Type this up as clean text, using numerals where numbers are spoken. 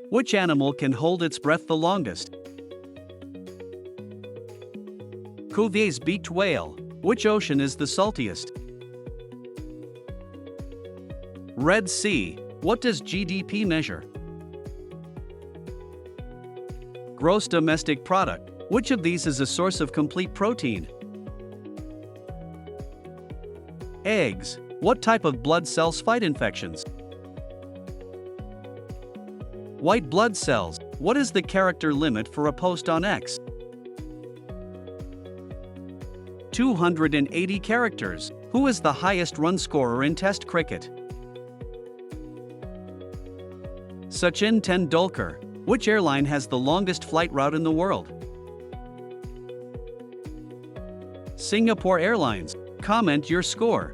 Which animal can hold its breath the longest? Cuvier's beaked whale. Which ocean is the saltiest? Red Sea. What does GDP measure? Gross domestic product. Which of these is a source of complete protein? Eggs. What type of blood cells fight infections? White blood cells. What is the character limit for a post on X? 280 characters. Who is the highest run scorer in Test cricket? Sachin Tendulkar. Which airline has the longest flight route in the world? Singapore Airlines. Comment your score.